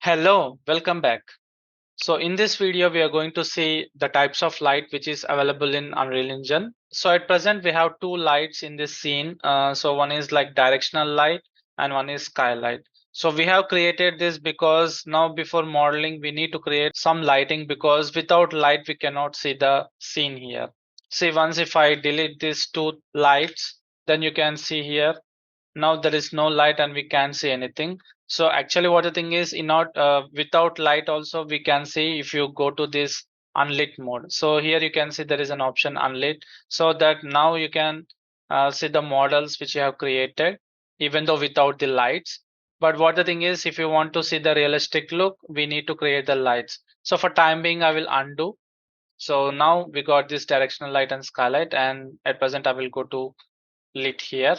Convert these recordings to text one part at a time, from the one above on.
Hello, welcome back. So in this video, we are going to see the types of light which is available in Unreal Engine. So at present, we have two lights in this scene. So one is like directional light and one is skylight. So we have created this because now before modeling, we need to create some lighting because without light, we cannot see the scene here. See, once if I delete these two lights, then you can see here now there is no light and we can't see anything. So actually what the thing is, in not without light also we can see if you go to this unlit mode. So here you can see there is an option unlit, so that now you can see the models which you have created even though without the lights. But what the thing is, if you want to see the realistic look, we need to create the lights. So for time being I will undo. So now we got this directional light and skylight, and at present I will go to lit here.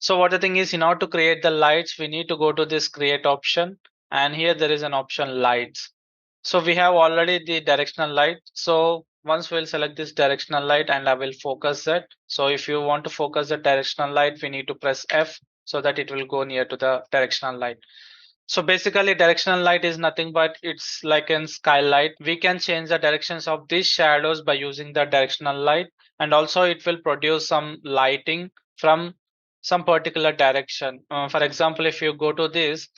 So what the thing is, in order to create the lights, we need to go to this create option, and here there is an option lights. So we have already the directional light. So once we'll select this directional light and I will focus it. So if you want to focus the directional light, we need to press F so that it will go near to the directional light. So basically directional light is nothing but it's like in skylight. We can change the directions of these shadows by using the directional light, and also it will produce some lighting from some particular direction. For example, if you go to this,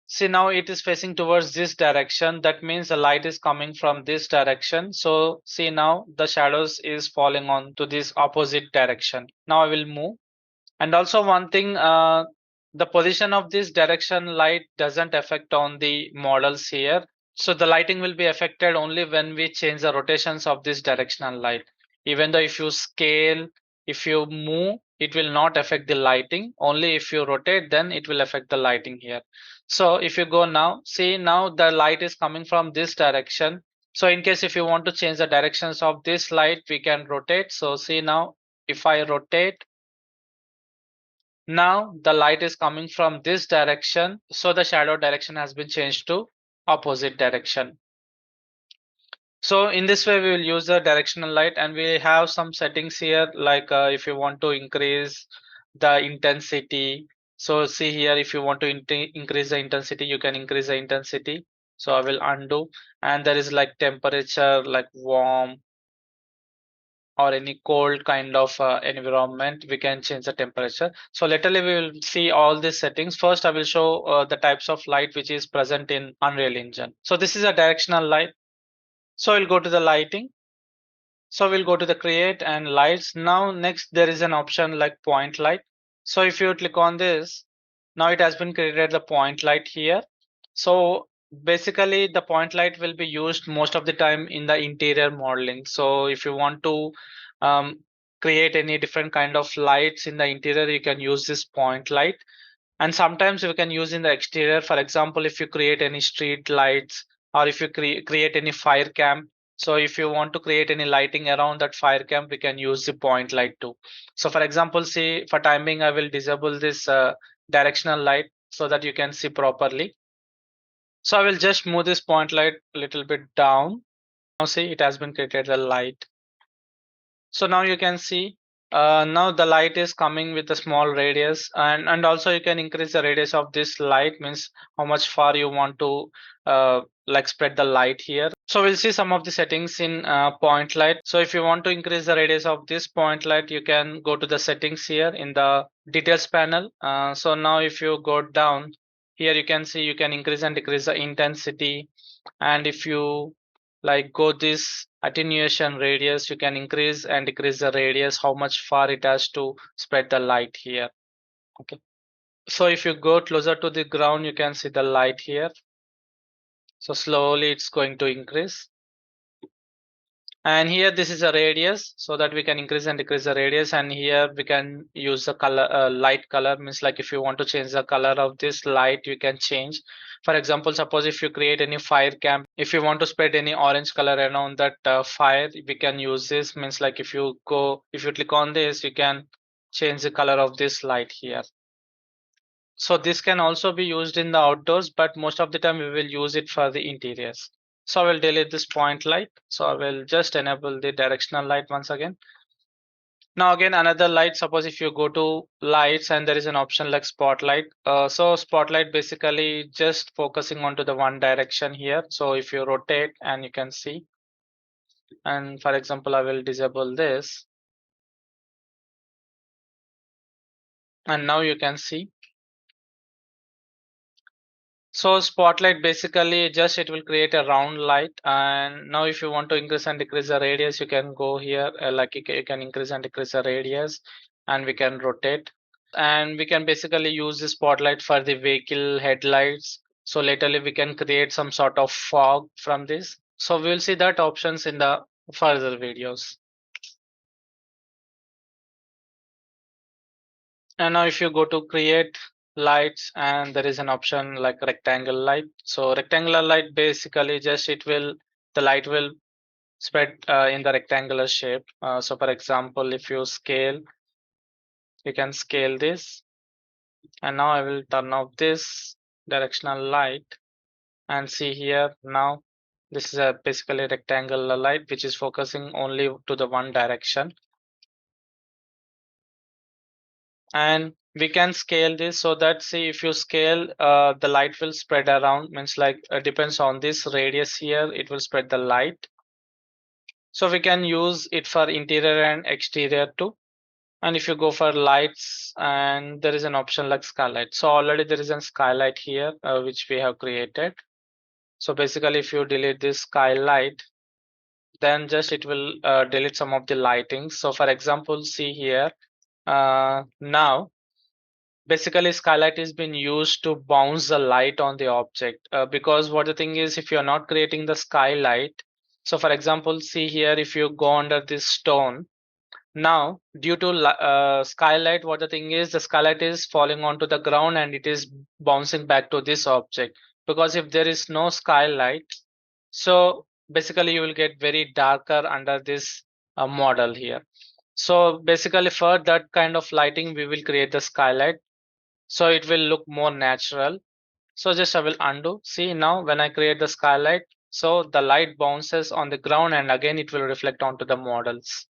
see now it is facing towards this direction. That means the light is coming from this direction. So see now the shadows is falling on to this opposite direction. Now I will move. And also one thing, the position of this direction light doesn't affect on the models here. So the lighting will be affected only when we change the rotations of this directional light. Even though if you scale, if you move, it will not affect the lighting. Only if you rotate, then it will affect the lighting here. So if you go now, see now the light is coming from this direction. So in case if you want to change the directions of this light, we can rotate. So see now, if I rotate, now the light is coming from this direction, so the shadow direction has been changed to opposite direction. So in this way we will use the directional light, and we have some settings here like if you want to increase the intensity. So see here, if you want to increase the intensity, you can increase the intensity. So I will undo, and there is like temperature like warm or any cold kind of environment, we can change the temperature. So literally we will see all these settings. First I will show the types of light which is present in Unreal Engine. So this is a directional light. So we'll go to the lighting. So we'll go to the create and lights. Now next there is an option like point light. So if you click on this, now it has been created the point light here. So basically the point light will be used most of the time in the interior modeling. So if you want to um, create any different kind of lights in the interior, you can use this point light. And sometimes we can use in the exterior. For example, if you create any street lights, or if you create any fire camp. So if you want to create any lighting around that fire camp, we can use the point light too. So for example, see for timing, I will disable this directional light so that you can see properly. So I will just move this point light a little bit down. Now see it has been created a light. So now you can see now the light is coming with a small radius, and also you can increase the radius of this light, means how much far you want to like spread the light here. So we'll see some of the settings in point light. So if you want to increase the radius of this point light, you can go to the settings here in the details panel. So now if you go down here, you can see you can increase and decrease the intensity. And if you like go this attenuation radius, you can increase and decrease the radius, how much far it has to spread the light here. Okay, so if you go closer to the ground, you can see the light here. So slowly it's going to increase. And here this is a radius, so that we can increase and decrease the radius. And here we can use the color, light color, means like if you want to change the color of this light, you can change. For example, suppose if you create any fire camp, if you want to spread any orange color around that fire, we can use this, means like if you click on this, you can change the color of this light here. So this can also be used in the outdoors, but most of the time we will use it for the interiors. So I will delete this point light. So I will just enable the directional light once again. Now again another light, suppose if you go to lights and there is an option like spotlight. So spotlight basically just focusing onto the one direction here. So if you rotate and you can see, and for example I will disable this, and now you can see. So spotlight basically just it will create a round light, and now if you want to increase and decrease the radius, you can go here, like you can increase and decrease the radius, and we can rotate. And we can basically use the spotlight for the vehicle headlights. So laterly we can create some sort of fog from this. So we'll see that options in the further videos. And now if you go to create lights, and there is an option like rectangle light. So rectangular light basically just it will, the light will spread in the rectangular shape. So for example, if you scale, you can scale this. And now I will turn off this directional light, and see here now this is a basically rectangular light which is focusing only to the one direction. And we can scale this so that, see, if you scale, the light will spread around, means like depends on this radius here, it will spread the light. So we can use it for interior and exterior too. And if you go for lights, and there is an option like skylight, so already there is a skylight here which we have created. So basically if you delete this skylight, then just it will delete some of the lighting. So for example, see here, now basically skylight is being used to bounce the light on the object, because what the thing is, if you're not creating the skylight, so for example see here, if you go under this stone, now due to skylight, what the thing is, the skylight is falling onto the ground and it is bouncing back to this object. Because if there is no skylight, so basically you will get very darker under this model here. So basically for that kind of lighting we will create the skylight, so it will look more natural. So just I will undo. See now when I create the skylight, so the light bounces on the ground and again it will reflect onto the models.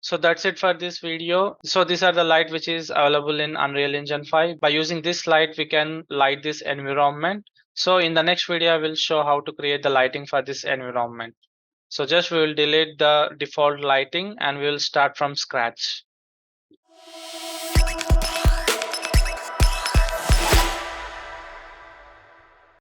So that's it for this video. So these are the light which is available in Unreal Engine 5. By using this light, we can light this environment. So in the next video, I will show how to create the lighting for this environment. So just we will delete the default lighting and we will start from scratch.